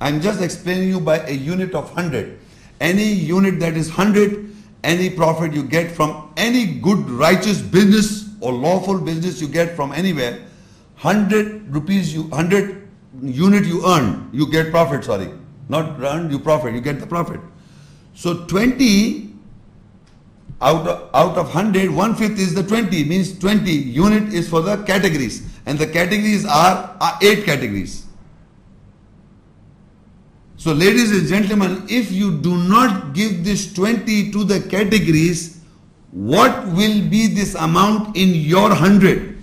I'm just explaining you by a unit of 100. Any unit that is 100, any profit you get from any good righteous business or lawful business you get from anywhere, 100 rupees, 100 unit you earn, you get profit, sorry. Not earn, you profit, you get the profit. So 20 out of 100, 1/5 is the 20, means 20 unit is for the categories. And the categories are 8 categories. So ladies and gentlemen, if you do not give this 20 to the categories, what will be this amount in your 100?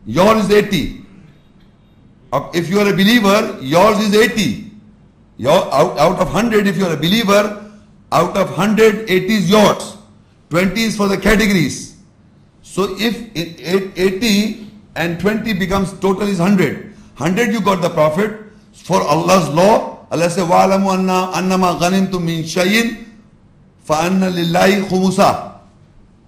Yours is 80. If you are a believer, yours is 80. Out of 100, if you are a believer, out of 100, 80 is yours. 20 is for the categories. So if 80 and 20 becomes total is 100. 100 you got the profit. For Allah's law, Allah says, وَعْلَمُوا أَنَّمَا غَنِمْتُم مِّن شَيْءٍ فَأَنَّ لِلَّهِ خُمُسَهُ.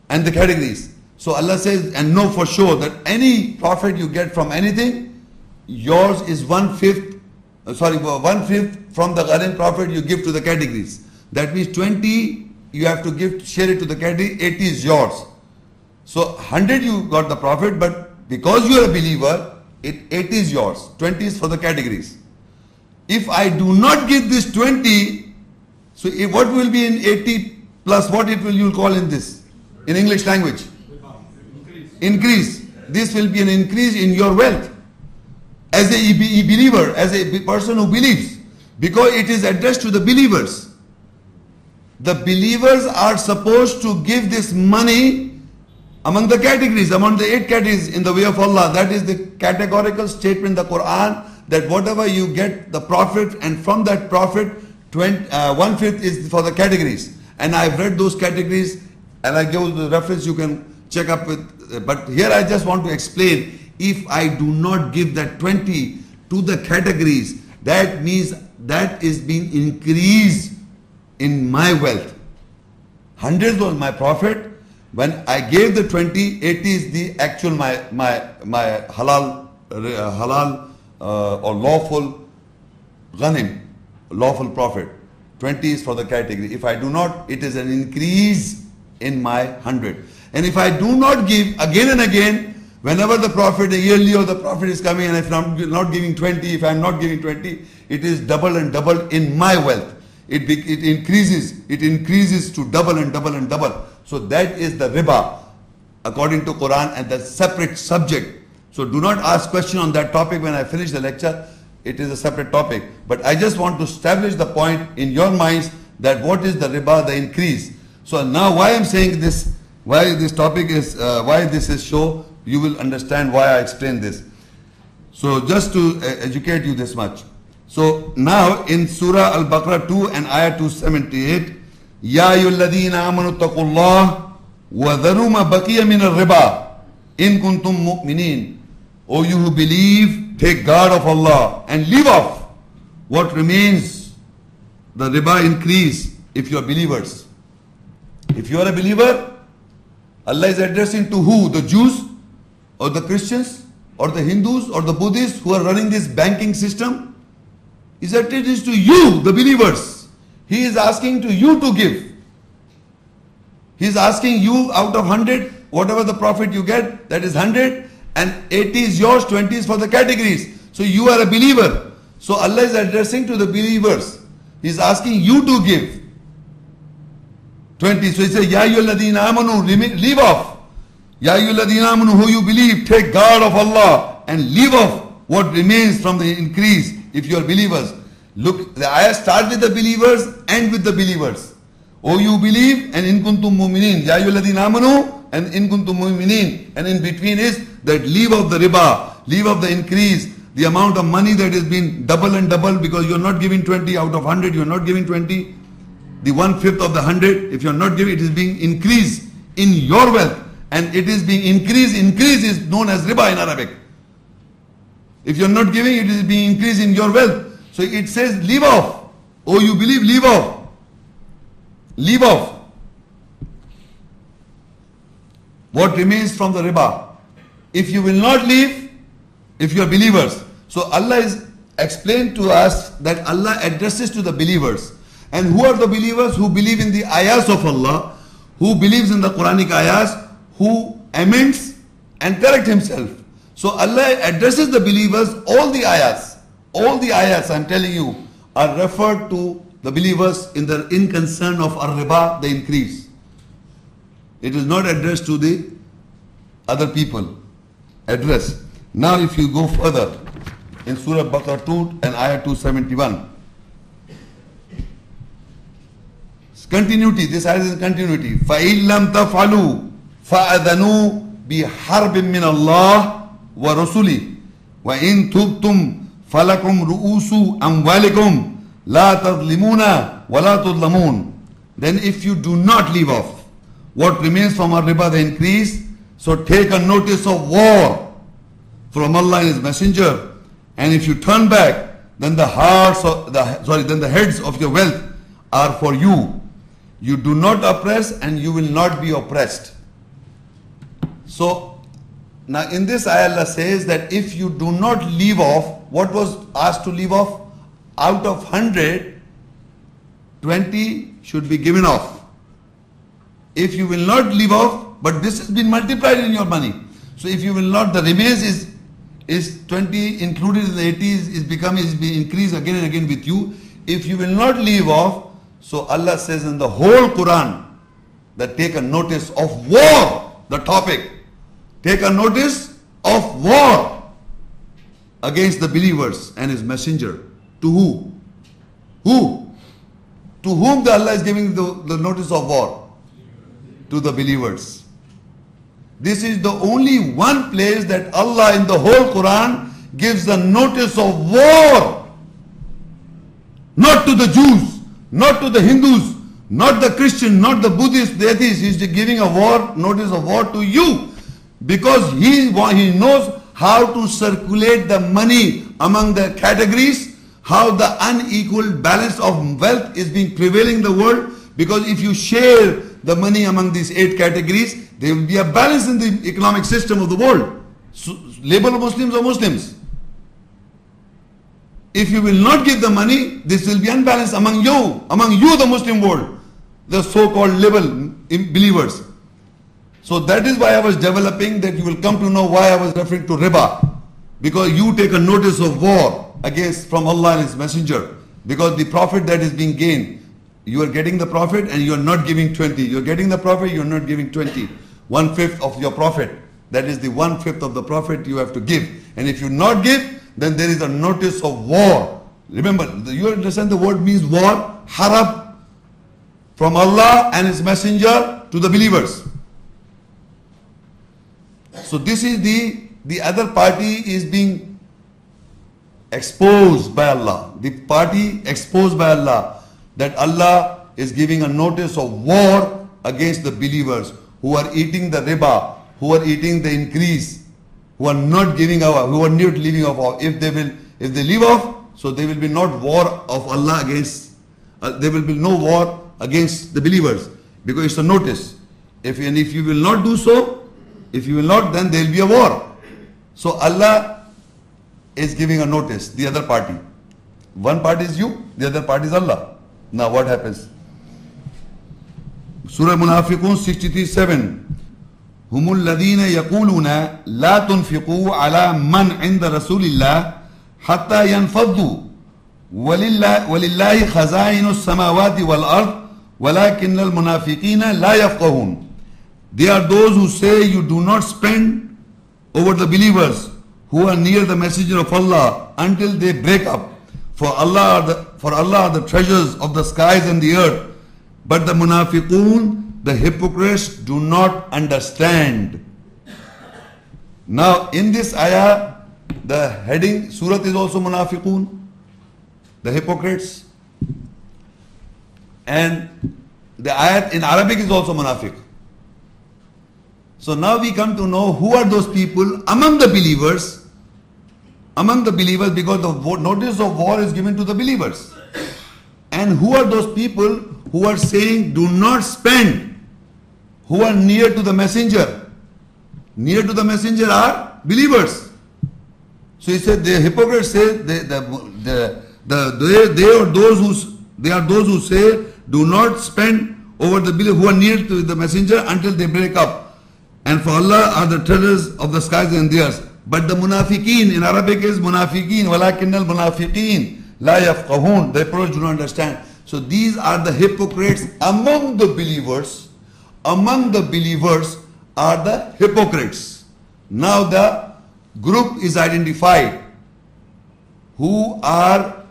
And the categories. So Allah says, and know for sure that any profit you get from anything, yours is 1/5, 1/5 from the ghanim profit you give to the categories. That means 20 you have to give, share it to the category, 80 is yours. So 100 you got the profit, but because you are a believer, 80 is yours, 20 is for the categories. If I do not give this 20, so what will be in 80 plus what it will you call in this? In English language? Increase. This will be an increase in your wealth. As a believer, as a person who believes. Because it is addressed to the believers. The believers are supposed to give this money among the categories, among the 8 categories in the way of Allah. That is the categorical statement in the Quran, that whatever you get the profit, and from that profit 1/5 is for the categories. And I've read those categories and I give the reference, you can check up with, but here I just want to explain, if I do not give that 20 to the categories, that means that is being increased in my wealth. 100 was my profit. When I gave the 20, 80 is the actual my halal or lawful ghanim, lawful profit. 20 is for the category. If I do not, it is an increase in my 100. And if I do not give again and again, whenever the profit, the yearly or the profit is coming, and if I'm not giving 20, if I'm not giving 20, it is double and double in my wealth. It increases to double and double and double. So that is the riba according to Quran, and that's separate subject. So do not ask question on that topic when I finish the lecture. It is a separate topic. But I just want to establish the point in your minds that what is the riba, the increase. So now why I'm saying this, why this topic is, why this is show, you will understand why I explain this. So just to educate you this much. So now in Surah Al-Baqarah 2 and Ayah 278, Ya ayyuhalladhina amanu taqullah wa dharu ma baqiya min al-riba in kuntum mu'minin. O you who believe, take guard of Allah and leave off what remains, the riba increase, if you are believers. If you are a believer, Allah is addressing to who? The Jews or the Christians or the Hindus or the Buddhists who are running this banking system? He said it is to you, the believers. He is asking to you to give. He is asking you out of 100, whatever the profit you get, that is 100, and 80 is yours, 20 is for the categories. So you are a believer. So Allah is addressing to the believers. He is asking you to give 20. So he says, Ya ayyuhalladhina amanu, leave off. Ya ayyuhalladhina amanu, who you believe, take guard of Allah and leave off what remains from the increase. If you are believers, look, the ayah starts with the believers, end with the believers. O you believe, and in kuntum mu'minin. Ya ayyuhalladhina amanu, and in kuntum mu'minin. And in between is that leave of the riba, leave of the increase, the amount of money that is being double and double, because you are not giving 20 out of 100, you are not giving 20. The 1/5 of the 100, if you are not giving, it is being increased in your wealth. And it is being increased. Increase is known as riba in Arabic. If you are not giving, it is being increased in your wealth. So it says, leave off. Oh, you believe, leave off. Leave off what remains from the riba. If you will not leave, if you are believers. So Allah is explained to us that Allah addresses to the believers. And who are the believers? Who believe in the ayahs of Allah, who believes in the Quranic ayahs, who amends and correct himself. So Allah addresses the believers. All the ayahs I'm telling you are referred to the believers in concern of Riba, the increase. It is not addressed to the other people. Address. Now if you go further in Surah Baqarah 2 and Ayah 271. Continuity, this ayah is continuity. فَإِن لَمْ تَفْعَلُوا فَأَذَنُوا بِحَرْبٍ مِّنَ اللَّهِ وَرَسُولِهِ وَإِن تُبْتُمْ فَلَكُمْ رُؤُوسُ أَمْوَالِكُمْ لَا تَظْلِمُونَ وَلَا تُظْلَمُونَ. Then if you do not leave off what remains from our riba, the increase, so take a notice of war from Allah and His Messenger. And if you turn back, then the heads of your wealth are for you. You do not oppress and you will not be oppressed. So now in this ayah Allah says that if you do not leave off what was asked to leave off, out of 100, 20 should be given off. If you will not leave off, but this has been multiplied in your money. So if you will not, the remains is 20 included in the 80s is being increased again and again with you. If you will not leave off, so Allah says in the whole Quran that take a notice of war, the topic. Take a notice of war against the believers and His Messenger. To who? Who? To whom the Allah is giving the notice of war? To the believers. This is the only one place that Allah in the whole Quran gives the notice of war. Not to the Jews, not to the Hindus, not the Christian, not the Buddhist, the atheist. He is giving a war, notice of war to you. Because he knows how to circulate the money among the categories, how the unequal balance of wealth is being prevailing in the world. Because if you share the money among these 8 categories, there will be a balance in the economic system of the world. So, label Muslims or Muslims. If you will not give the money, this will be unbalanced among you the Muslim world, the so-called liberal believers. So that is why I was developing that you will come to know why I was referring to riba. Because you take a notice of war against from Allah and His Messenger. Because the profit that is being gained, you are getting the profit and you are not giving 20. You are getting the profit, you are not giving 20. 1/5 of your profit. That is the 1/5 of the profit you have to give. And if you not give, then there is a notice of war. Remember, you understand the word means war, Harab, from Allah and His Messenger to the believers. So this is the other party is being exposed by Allah. The party exposed by Allah, that Allah is giving a notice of war against the believers who are eating the riba, who are eating the increase, who are not giving off, who are not leaving off. If they leave off, so there will be not war of Allah against, there will be no war against the believers, because it's a notice. If you will not do so, if you will not, then there will be a war. So Allah is giving a notice, the other party. One party is you, the other party is Allah. Now what happens? Surah Munafiqun 63:7. هم الذين يقولون لا تنفقوا على من عند رسول الله حتى ينفضوا ولله خزائن السماوات والأرض ولكن المنافقين لا يفقهون. They are those who say you do not spend over the believers who are near the messenger of Allah until they break up. For Allah are the treasures of the skies and the earth. But the munafiqun, the hypocrites, do not understand. Now in this ayah, the heading, surah is also munafiqun, the hypocrites. And the ayat in Arabic is also munafiq. So now we come to know who are those people among the believers, because the notice of war is given to the believers. And who are those people who are saying do not spend, who are near to the messenger? Near to the messenger are believers. So he said the hypocrites say they are those who say do not spend over the believers who are near to the messenger until they break up. And for Allah are the treasures of the skies and the earth. But the munafiqeen, in Arabic is munafiqeen, walakin al munafiqeen la yafqahun. The hypocrites do not understand. So these are the hypocrites among the believers. Among the believers are the hypocrites. Now the group is identified. Who are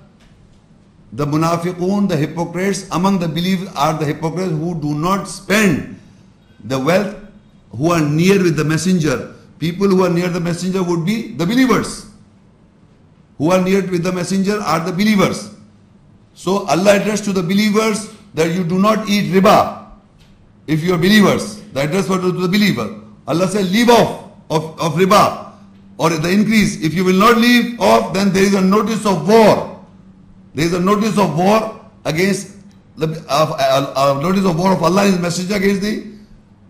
the munafiqun, the hypocrites? Among the believers are the hypocrites who do not spend the wealth, who are near with the messenger. People who are near the messenger would be the believers. Who are near with the messenger are the believers. So Allah addressed to the believers that you do not eat riba. If you are believers, the address was to the believer. Allah said leave off of riba or the increase. If you will not leave off, then there is a notice of war. There is a notice of war against the notice of war of Allah and His messenger against the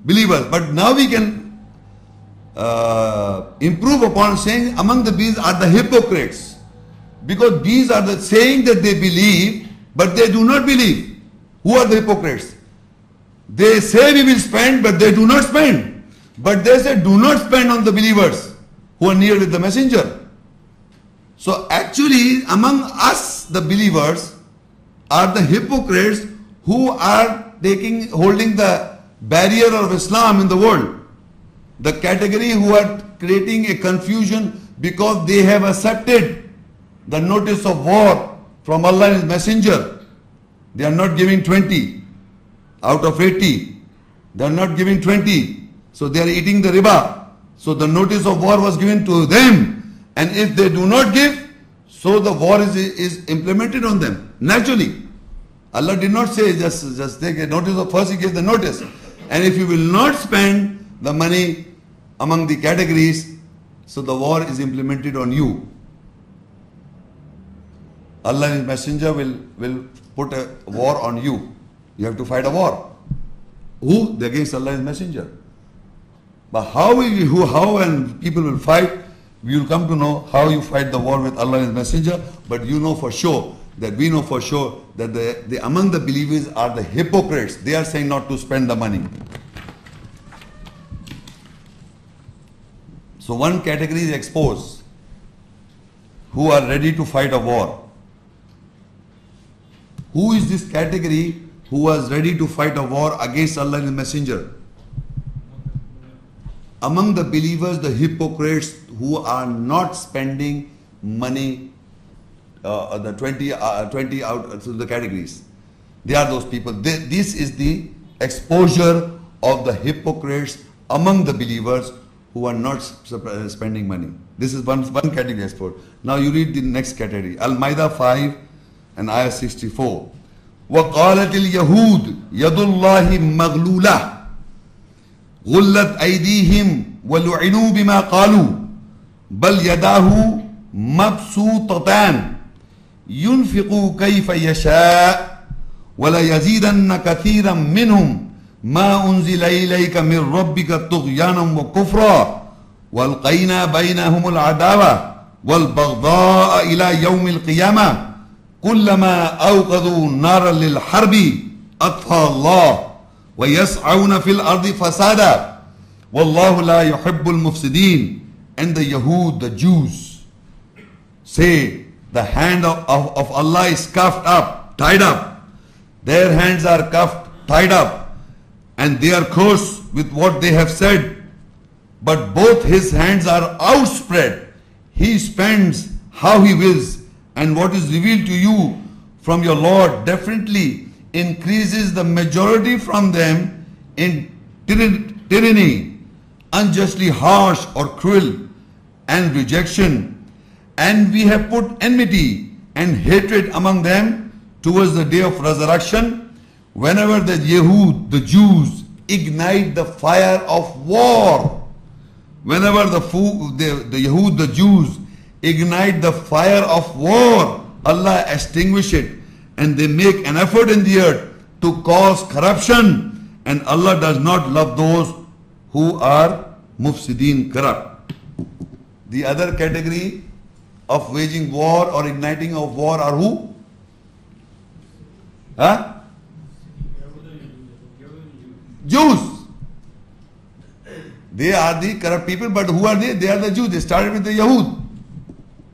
believers. But now we can improve upon saying among the bees are the hypocrites, because these are the saying that they believe but they do not believe. Who are the hypocrites? They say we will spend but they do not spend, but they say do not spend on the believers who are near with the messenger. So actually among us the believers are the hypocrites who are holding the barrier of Islam in the world. The category who are creating a confusion because they have accepted the notice of war from Allah and His messenger. They are not giving 20 out of 80. They are not giving 20. So they are eating the riba. So the notice of war was given to them. And if they do not give, so the war is implemented on them. Naturally. Allah did not say just take a notice of, first He gave the notice. And if you will not spend the money among the categories, so the war is implemented on you. Allah and His messenger will put a war on you. You have to fight a war. Who? Against Allah and His messenger. But how and people will fight, we will come to know how you fight the war with Allah and His messenger. But you know for sure that we know for sure that the among the believers are the hypocrites. They are saying not to spend the money. So one category is exposed, who are ready to fight a war. Who is this category who was ready to fight a war against Allah and the messenger? Among the believers, the hypocrites who are not spending money, the 20 out to the categories. They are those people. This is the exposure of the hypocrites among the believers who are not spending money. This is one category exposed. Now you read the next category. Al-Maidah 5 and ayah 64. وَقَالَتِ الْيَهُودُ يَدُ اللَّهِ مَغْلُولَةٌ غُلَّتْ أَيْدِيهِمْ وَلُعِنُوا بِمَا قَالُوا بَلْ يَدَاهُ مَبْسُوطَتَانِ يُنْفِقُ كَيْفَ يَشَاءُ وَلَيَزِيدَنَّ كَثِيرًا مِّنْهُمْ ما أنزل إليك من ربك طغيانا وكفرا والقينا بينهم العداوة والبغضاء إلى يوم القيامة كلما أوقدوا نارا للحرب أطفأ الله ويسعون في الأرض فسادا والله لا يحب المفسدين. And the Yahud, the Jews, say the hand of Allah is cuffed up, tied up. Their hands are cuffed, tied up. And they are cursed with what they have said. But both His hands are outspread. He spends how He wills. And what is revealed to you from your Lord definitely increases the majority from them in tyranny, unjustly harsh or cruel, and rejection. And we have put enmity and hatred among them towards the day of resurrection. Whenever the Yahud, the Jews, ignite the fire of war, whenever the Yahud, the Jews, ignite the fire of war, Allah extinguish it, and they make an effort in the earth to cause corruption, and Allah does not love those who are mufsideen, corrupt. The other category of waging war or igniting of war are who? Huh? Jews. They are the corrupt people, but who are they? They are the Jews. They started with the Yahud.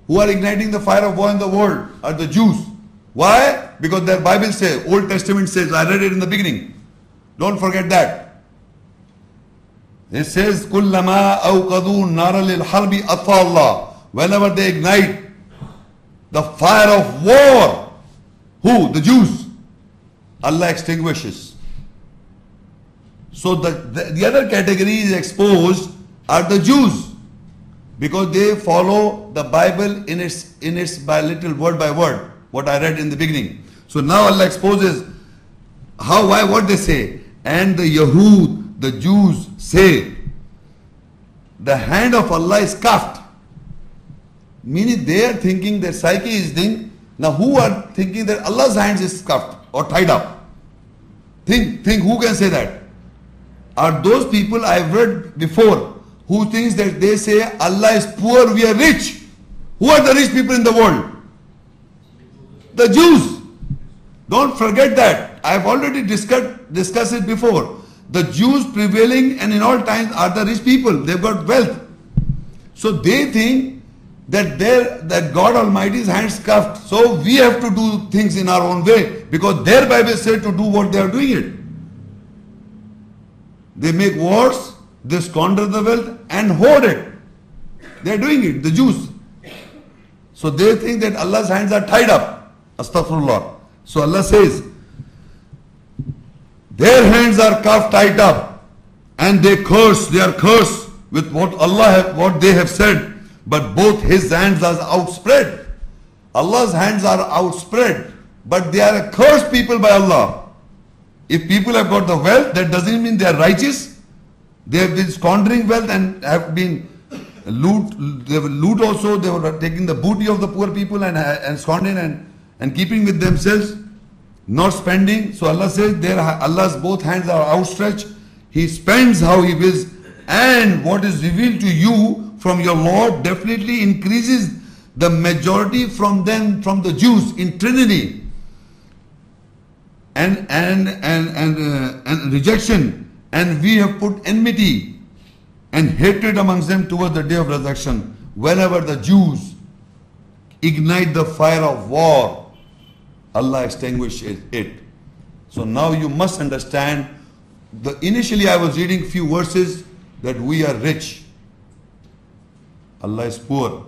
Who are igniting the fire of war in the world are the Jews. Why? Because their Bible says, Old Testament says, I read it in the beginning. Don't forget that. It says, كُلَّمَا أَوْقَدُوا نَارًا لِلْحَرْبِ أَطْفَى اللَّهُ. Whenever they ignite the fire of war, who? The Jews. Allah extinguishes. So the other category is exposed are the Jews, because they follow the Bible in its by little word by word, what I read in the beginning. So now Allah exposes how, why, what they say. And the Yahud, the Jews say, the hand of Allah is cuffed. Meaning they are thinking that psyche is thing. Now who are thinking that Allah's hands is cuffed or tied up? Think who can say that? Are those people I've read before who thinks that they say Allah is poor, we are rich? Who are the rich people in the world? The Jews. Don't forget that. I've already discussed it before. The Jews prevailing and in all times are the rich people. They've got wealth. So they think that that God Almighty's hands cuffed. So we have to do things in our own way, because their Bible said to do what they are doing it. They make wars, they squander the wealth and hoard it. They are doing it, the Jews. So they think that Allah's hands are tied up. Astaghfirullah. So Allah says, their hands are cuffed, tied up, and they are cursed with what they have said. But both His hands are outspread. Allah's hands are outspread, but they are a cursed people by Allah. If people have got the wealth, that doesn't mean they are righteous. They have been squandering wealth and have been loot also. They were taking the booty of the poor people and squandering and keeping with themselves, not spending. So Allah says, Allah's both hands are outstretched. He spends how He wills, and what is revealed to you from your Lord definitely increases the majority from the Jews in Trinity and rejection, and we have put enmity and hatred amongst them towards the day of resurrection. Whenever the Jews ignite the fire of war, Allah extinguishes it. So now you must understand, initially I was reading few verses that we are rich. Allah is poor.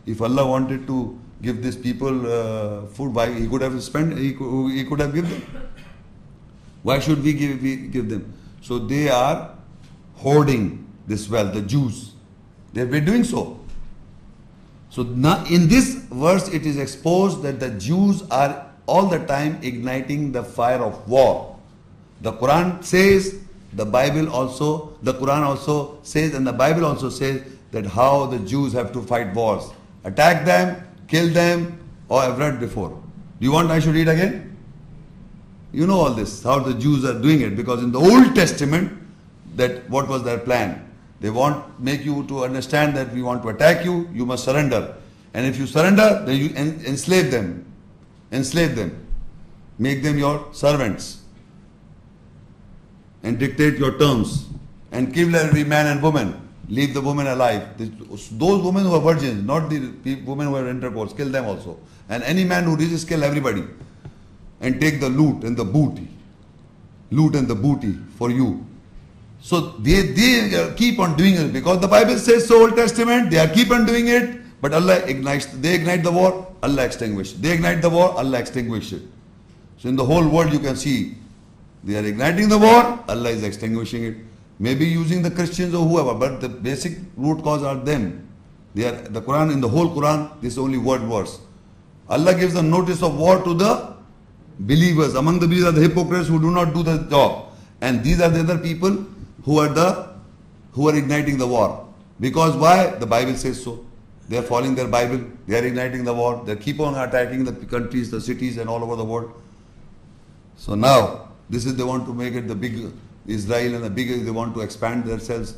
If Allah wanted to give these people food, why He could have spent, He could have given them. Why should we give them? So they are hoarding this wealth, the Jews. They have been doing so. So now in this verse it is exposed that the Jews are all the time igniting the fire of war. The Quran says, the Quran also says, and the Bible also says that how the Jews have to fight wars. Attack them, kill them, or I've read before. Do you want I should read again? You know all this, how the Jews are doing it, because in the Old Testament, what was their plan? They make you to understand that we want to attack you, you must surrender. And if you surrender, then you enslave them. Enslave them. Make them your servants. And dictate your terms. And kill every man and woman. Leave the woman alive. Those women who are virgins, not the women who are intercourse, kill them also. And any man who resists, kill everybody. And take the loot and the booty. Loot and the booty for you. So they keep on doing it because the Bible says so, Old Testament, they keep on doing it, but Allah ignites. They ignite the war, Allah extinguishes. They ignite the war, Allah extinguishes it. So in the whole world you can see, they are igniting the war, Allah is extinguishing it. Maybe using the Christians or whoever, but the basic root cause are them. They are the Quran, in the whole Quran, this is only word verse. Allah gives a notice of war to the believers. Among the believers are the hypocrites who do not do the job. And these are the other people who are igniting the war. Because why? The Bible says so. They are following their Bible. They are igniting the war. They keep on attacking the countries, the cities and all over the world. So now, they want to make it the big Israel and the big, they want to expand themselves.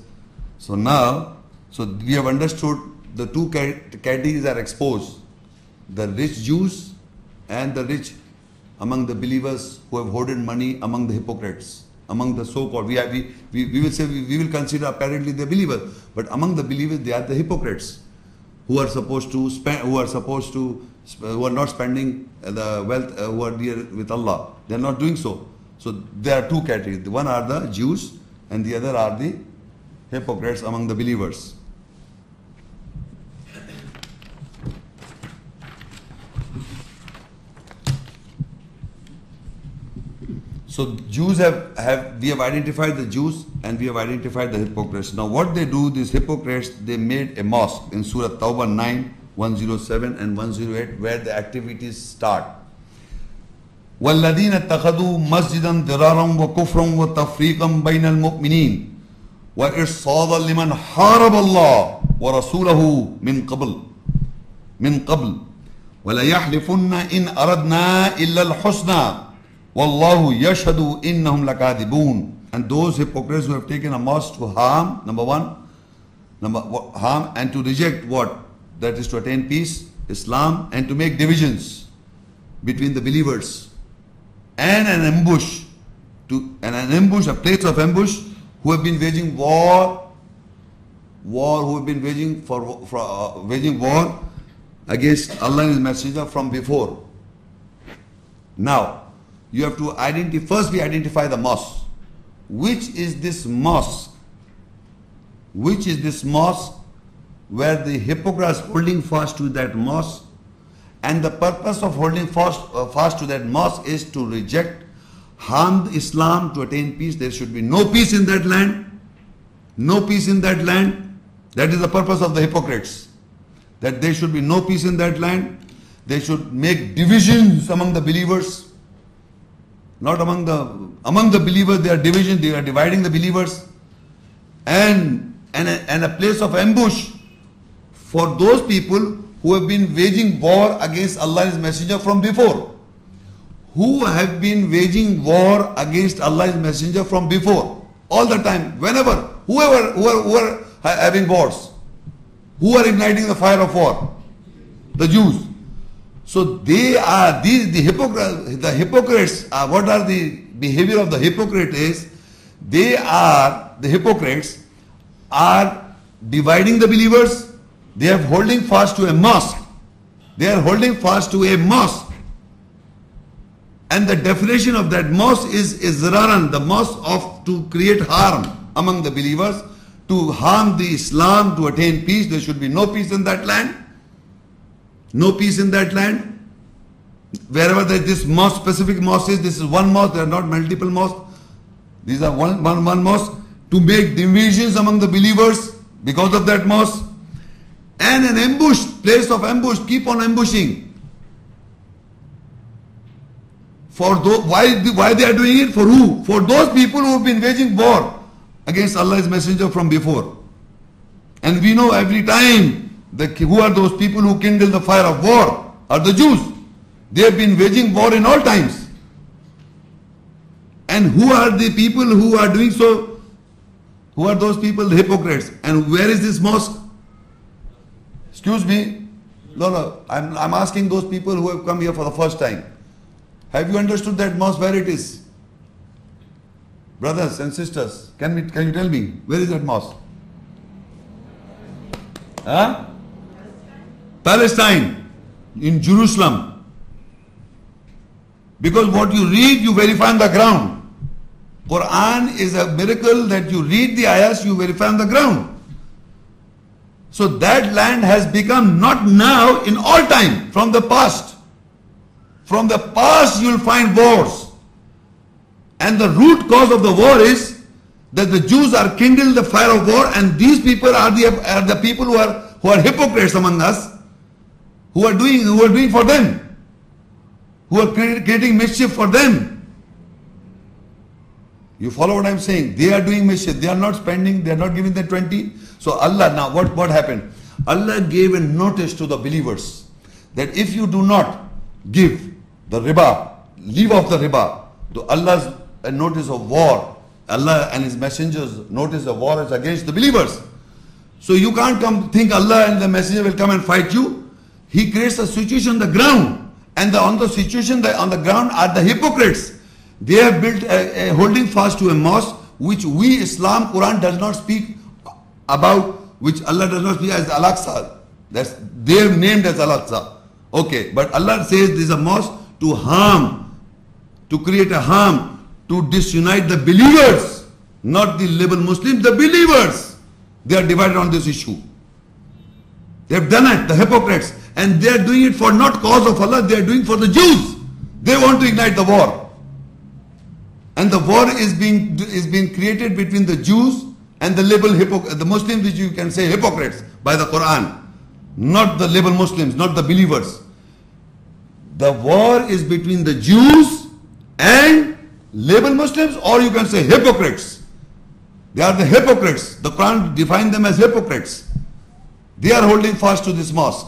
So now, we have understood the two categories are exposed. The rich Jews and the rich among the believers who have hoarded money among the hypocrites, among the so-called, we will say, we will consider apparently the believers, but among the believers they are the hypocrites who are supposed to spend, who are not spending the wealth, who are dear with Allah. They are not doing so. So there are two categories. One are the Jews and the other are the hypocrites among the believers. So Jews we have identified the Jews and we have identified the hypocrites. Now what they do, these hypocrites, they made a mosque in Surah Tawbah 9, 107 and 108 where the activities start. وَالَّذِينَ اتَّخَذُوا مَسْجِدًا ضِرَارًا وَكُفْرًا وَتَفْرِيقًا بَيْنَ الْمُؤْمِنِينَ وَإِرْصَادًا لِمَنْ حَارَبَ اللَّهَ وَرَسُولَهُ مِنْ قَبْلِ وَلَيَحْلِفُنَّ إِنْ أَرَدْنَا إِلَّا الْحُسْنَى وَاللَّهُ يَشْهَدُ إِنَّهُمْ لَكَاذِبُونَ. And those hypocrites who have taken a mosque to harm, number one, harm and to reject what? That is to attain peace, Islam, and to make divisions between the believers. And an ambush, a place of ambush, who have been waging who have been waging waging war against Allah and His Messenger from before. Now, you have to first we identify the mosque. Which is this mosque? Which is this mosque where the hypocrites holding fast to that mosque? And the purpose of holding fast to that mosque is to reject, harm Islam, to attain peace. There should be no peace in that land. No peace in that land. That is the purpose of the hypocrites. That there should be no peace in that land. They should make divisions among the believers. Not among the believers, they are dividing the believers. And a place of ambush for those people who have been waging war against Allah and His Messenger from before. Who have been waging war against Allah and His Messenger from before. All the time, whenever, who are having wars. Who are igniting the fire of war? The Jews. So they are the hypocrites. What are the behavior of the hypocrite is? The hypocrites are dividing the believers. They are holding fast to a mosque. They are holding fast to a mosque. And the definition of that mosque is ziraran, the mosque of to create harm among the believers, to harm the Islam, to attain peace. There should be no peace in that land. No peace in that land. Wherever this mosque, specific mosque is, this is one mosque, there are not multiple mosques. These are one mosque, to make divisions among the believers because of that mosque. And an ambush, place of ambush, keep on ambushing. For why they are doing it? For who? For those people who have been waging war against Allah's Messenger from before. And we know every time who are those people who kindle the fire of war? Are the Jews. They have been waging war in all times. And who are the people who are doing so? Who are those people? The hypocrites. And where is this mosque? Excuse me. No. I'm asking those people who have come here for the first time. Have you understood that mosque where it is? Brothers and sisters, can you tell me where is that mosque? Huh? Palestine, in Jerusalem. Because what you read, you verify on the ground. Quran is a miracle that you read the ayahs, you verify on the ground. So that land has become, not now, in all time, from the past. From the past you will find wars. And the root cause of the war is that the Jews are kindled the fire of war, and these people are the people who are hypocrites among us, who are doing for them, who are creating mischief for them. You follow what I am saying? They are doing mischief. They are not spending. They are not giving the 20. So Allah, now what happened? Allah gave a notice to the believers that if you do not give the riba, leave off the riba, to Allah's notice of war, Allah and His messengers notice of war is against the believers. So you can't come think Allah and the messenger will come and fight you. He creates a situation on the ground, and on the situation on the ground are the hypocrites. They have built a holding fast to a mosque which we Islam Quran does not speak about, which Allah does not speak as Al-Aqsa. That's they have named as Al-Aqsa. Okay, but Allah says this is a mosque to harm, to create a harm, to disunite the believers, not the liberal Muslims, the believers. They are divided on this issue. They have done it, the hypocrites, and they are doing it for not cause of Allah, they are doing for the Jews. They want to ignite the war. And the war is being created between the Jews and the liberal the Muslims, which you can say hypocrites by the Quran. Not the liberal Muslims, not the believers. The war is between the Jews and liberal Muslims, or you can say hypocrites. They are the hypocrites. The Quran defines them as hypocrites. They are holding fast to this mosque.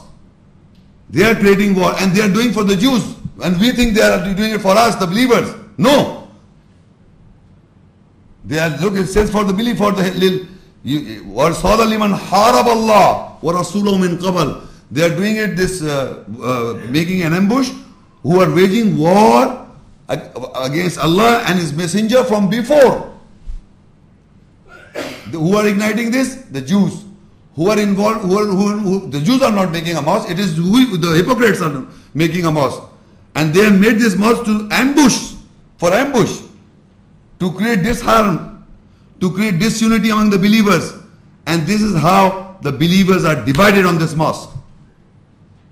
They are creating war, and they are doing for the Jews. And we think they are doing it for us, the believers. No. They are, look, it says for the belief, for the وَرْصَادَ لِمَنْ حَارَبَ اللَّهِ وَرَسُولَهُ مِنْ قَبَلٍ. They are doing it, making an ambush, who are waging war against Allah and His Messenger from before. Who are igniting this? The Jews. Who are involved, the Jews are not making a mosque, it is the hypocrites are making a mosque. And they have made this mosque to ambush, to create disharm, to create disunity among the believers. And this is how the believers are divided on this mosque.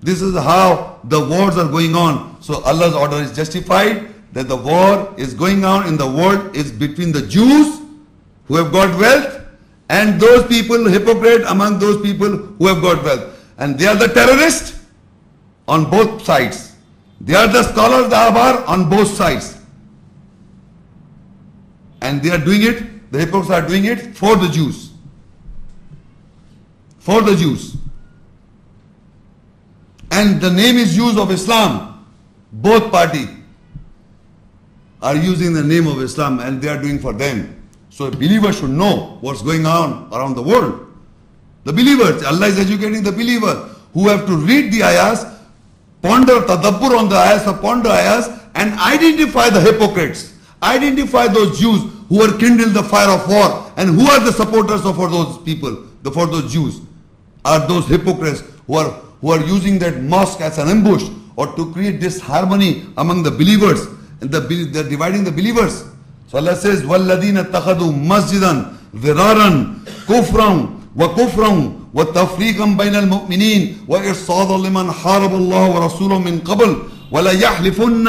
This is how the wars are going on. So Allah's order is justified, that the war is going on in the world is between the Jews who have got wealth and those people, hypocrite among those people who have got wealth. And they are the terrorists on both sides. They are the scholars, the ahbar on both sides. And they are doing it, the hypocrites are doing it for the Jews. For the Jews. And the name is used of Islam. Both parties are using the name of Islam and they are doing for them. So a believer should know what's going on around the world. The believers, Allah is educating the believer who have to read the ayahs, ponder tadabbur on the ayahs, ponder ayahs, and identify the hypocrites. Identify those Jews who are kindled the fire of war, and who are the supporters for those people, for those Jews. Are those hypocrites who are using that mosque as an ambush or to create disharmony among the believers, and they're dividing the believers. So Allah says, وَالَّذِينَ اتَّخَذُوا مَسْجِدًا ضِرَارًا كُفْرًا وَكُفْرًا وَتَفْرِيقًا بَيْنَ الْمُؤْمِنِينَ وَإِرْصَادًا لِمَنْ حَارَبَ اللَّهَ وَرَسُولَهُ مِنْ قَبْلِ وَلَا يَحْلِفُنَّ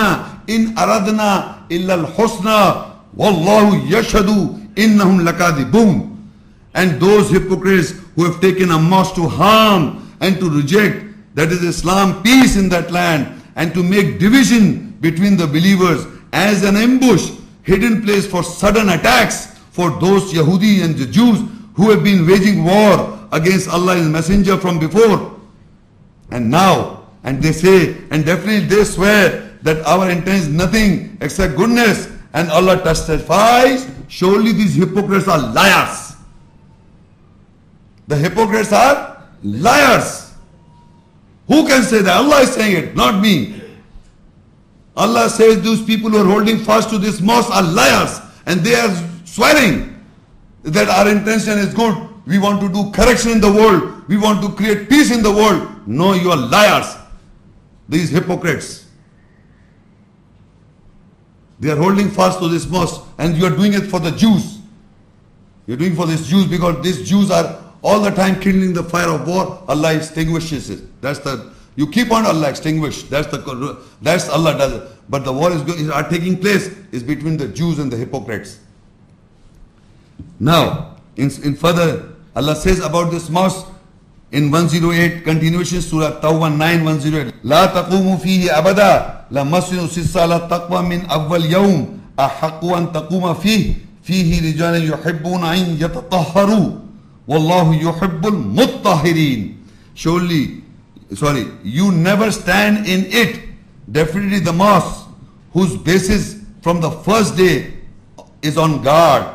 إِنْ أَرَدْنَا إِلَّا الْحُسْنَى وَاللَّهُ يَشْهَدُ إِنَّهُمْ لَكَاذِبُونَ. And those hypocrites who have taken a mosque to harm and to reject, that is Islam, peace in that land, and to make division between the believers as an ambush, hidden place for sudden attacks for those Yahudi and the Jews who have been waging war against Allah and His Messenger from before. And now, and they say, and definitely they swear that our intent is nothing except goodness, and Allah testifies, surely these hypocrites are liars. The hypocrites are liars. Who can say that? Allah is saying it, not me. Allah says those people who are holding fast to this mosque are liars, and they are swearing that our intention is good. We want to do correction in the world. We want to create peace in the world. No, you are liars. These hypocrites. They are holding fast to this mosque, and you are doing it for the Jews. You are doing for these Jews because these Jews are all the time kindling the fire of war. Allah extinguishes it. You keep on Allah extinguish. That's Allah does it. But the war are taking place is between the Jews and the hypocrites. Now, in further, Allah says about this mosque in 108, continuation Surah Tawbah 9:108. لا تقوموا فيه أبدا لمسجد أسس على التقوى من أول يوم أحق أن تقوم فيه رجال يحبون أن يتطهروا والله يحب المطهرين. You never stand in it. Definitely the mosque whose basis from the first day is on guard.